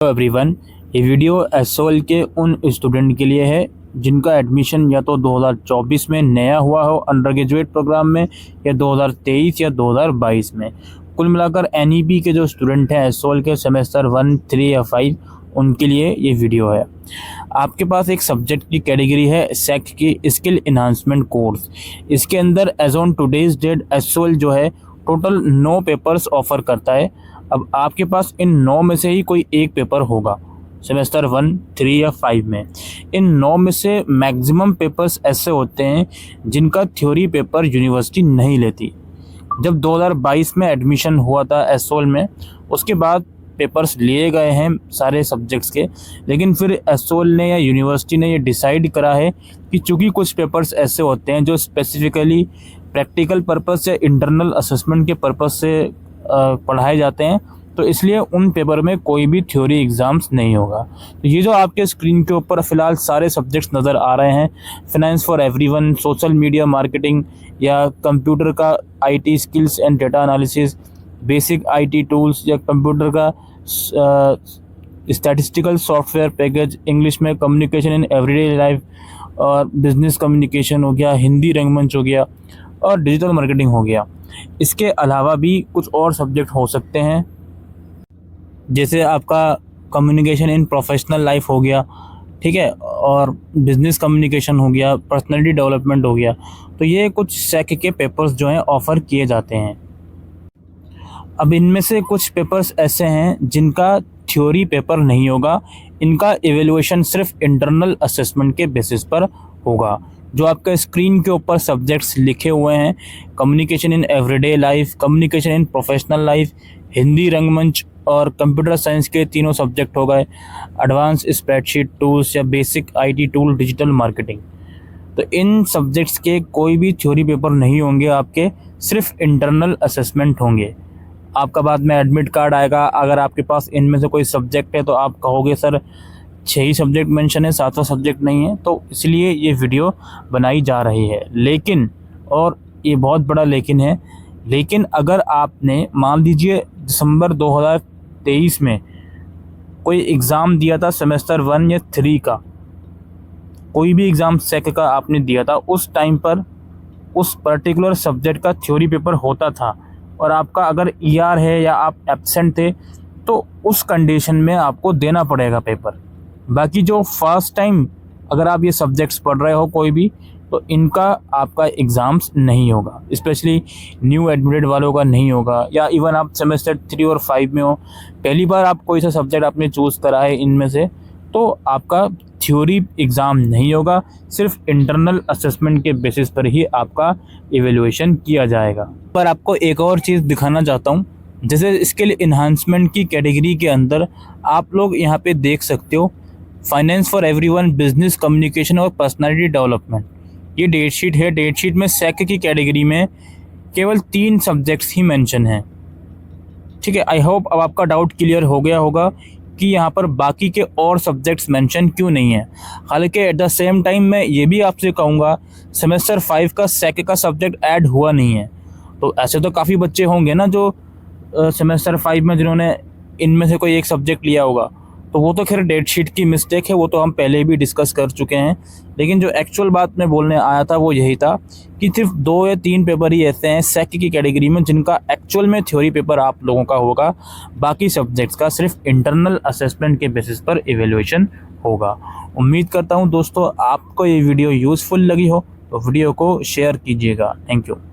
Everyone, ये video SOL के उन स्टूडेंट के लिए है जिनका एडमिशन या तो 2024 में नया हुआ हो अंडर ग्रेजुएट प्रोग्राम में, या 2023 या 2022 में। कुल मिलाकर एनईपी के जो स्टूडेंट हैं एसओएल के सेमेस्टर 1, 3 या 5, उनके लिए ये वीडियो है। आपके पास एक सब्जेक्ट की कैटेगरी है सेक की स्किल इन्हांसमेंट कोर्स। इसके अंदर as on today's date SOL जो है टोटल 9 पेपर्स ऑफर करता है। अब आपके पास इन 9 में से ही कोई एक पेपर होगा सेमेस्टर 1, 3 या 5 में। इन 9 में से मैक्सिमम पेपर्स ऐसे होते हैं जिनका थ्योरी पेपर यूनिवर्सिटी नहीं लेती। जब 2022 में एडमिशन हुआ था एसओएल में, उसके बाद पेपर्स लिए गए हैं सारे सब्जेक्ट्स के, लेकिन फिर एसओएल ने या यूनिवर्सिटी ने ये डिसाइड करा है कि चूँकि कुछ पेपर्स ऐसे होते हैं जो स्पेसिफिकली प्रैक्टिकल पर्पस या इंटरनल असेसमेंट के पर्पस से पढ़ाए जाते हैं, तो इसलिए उन पेपर में कोई भी थ्योरी एग्ज़ाम्स नहीं होगा। तो ये जो आपके स्क्रीन के ऊपर फ़िलहाल सारे सब्जेक्ट्स नज़र आ रहे हैं, finance for everyone, social media marketing या कंप्यूटर का IT skills and data analysis, basic IT tools या कंप्यूटर का स्टैटिस्टिकल सॉफ्टवेयर पैकेज, इंग्लिश में कम्युनिकेशन इन एवरीडे लाइफ और बिजनेस कम्युनिकेशन हो गया, हिंदी रंगमंच हो गया और डिजिटल मार्केटिंग हो गया। इसके अलावा भी कुछ और सब्जेक्ट हो सकते हैं, जैसे आपका कम्युनिकेशन इन प्रोफेशनल लाइफ हो गया, ठीक है, और बिजनेस कम्युनिकेशन हो गया, पर्सनालिटी डेवलपमेंट हो गया। तो ये कुछ सेक के पेपर्स जो हैं ऑफ़र किए जाते हैं। अब इनमें से कुछ पेपर्स ऐसे हैं जिनका थ्योरी पेपर नहीं होगा, इनका एवेल्युएशन सिर्फ इंटरनल असेसमेंट के बेसिस पर होगा। जो आपका स्क्रीन के ऊपर सब्जेक्ट्स लिखे हुए हैं, communication in everyday life, communication in professional life, Hindi रंगमंच और कंप्यूटर साइंस के तीनों सब्जेक्ट हो गए, एडवांस स्प्रेडशीट टूल्स या basic IT tool, digital marketing. तो इन सब्जेक्ट्स के कोई भी थ्योरी पेपर नहीं होंगे आपके, सिर्फ इंटरनल असेसमेंट होंगे। आपका बाद में एडमिट कार्ड आएगा, अगर आपके पास इनमें से कोई सब्जेक्ट है तो आप कहोगे सर 6 ही सब्जेक्ट मेंशन है, 7वां सब्जेक्ट नहीं है, तो इसलिए ये वीडियो बनाई जा रही है। लेकिन, और ये बहुत बड़ा लेकिन है, लेकिन अगर आपने मान लीजिए दिसंबर 2023 में कोई एग्ज़ाम दिया था सेमेस्टर 1 या 3 का, कोई भी एग्ज़ाम सेक का आपने दिया था, उस टाइम पर उस पर्टिकुलर सब्जेक्ट का थ्योरी पेपर होता था और आपका अगर ईआर है या आप एब्सेंट थे, तो उस कंडीशन में आपको देना पड़ेगा पेपर। बाकी जो फर्स्ट टाइम अगर आप ये सब्जेक्ट्स पढ़ रहे हो कोई भी, तो इनका आपका एग्ज़ाम्स नहीं होगा, स्पेशली न्यू एडमिटेड वालों का नहीं होगा, या इवन आप सेमेस्टर 3 और 5 में हो, पहली बार आप कोई सा सब्जेक्ट आपने चूज़ करा है इनमें से, तो आपका थ्योरी एग्ज़ाम नहीं होगा, सिर्फ इंटरनल असेसमेंट के बेसिस पर ही आपका एवेल्युएशन किया जाएगा। पर आपको एक और चीज़ दिखाना चाहता हूँ, जैसे स्किल इन्हांसमेंट की कैटेगरी के अंदर आप लोग यहाँ पे देख सकते हो finance for everyone, business communication और पर्सनालिटी डेवलपमेंट। ये डेट शीट है। डेट शीट में सेक की कैटेगरी में केवल 3 सब्जेक्ट्स ही मेंशन हैं, ठीक है। आई होप अब आपका डाउट क्लियर हो गया होगा कि यहाँ पर बाकी के और सब्जेक्ट्स मेंशन क्यों नहीं है। हालांकि एट द सेम टाइम मैं ये भी आपसे कहूँगा, सेमेस्टर 5 का सेक का सब्जेक्ट ऐड हुआ नहीं है। तो ऐसे तो काफ़ी बच्चे होंगे ना जो सेमेस्टर 5 में जिन्होंने इनमें से कोई एक सब्जेक्ट लिया होगा, तो वो तो खैर डेट शीट की मिस्टेक है, वो तो हम पहले भी डिस्कस कर चुके हैं। लेकिन जो एक्चुअल बात मैं बोलने आया था वो यही था कि सिर्फ 2 या 3 पेपर ही ऐसे हैं सेक की कैटेगरी में जिनका एक्चुअल में थ्योरी पेपर आप लोगों का होगा, बाकी सब्जेक्ट्स का सिर्फ इंटरनल असेसमेंट के बेसिस पर एवेल्युएशन होगा। उम्मीद करता हूँ दोस्तों आपको ये वीडियो यूज़फुल लगी हो, तो वीडियो को शेयर कीजिएगा। Thank you.